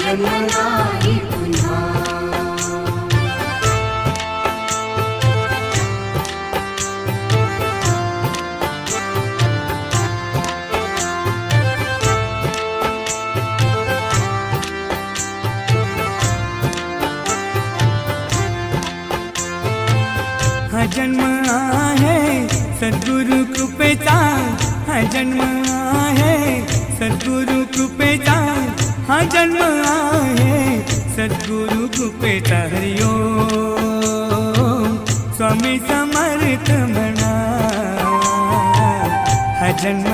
जन्म नाही पुन्हा। हा जन्म आहे सद्गुरु कृपेचा, हा जन्म आहे सद्गुरु कृपेचा, हा जन्म आहे सद्गुरु कृपेचा। हरि ओम स्वामी समर्थ म्हणा, हा जन्म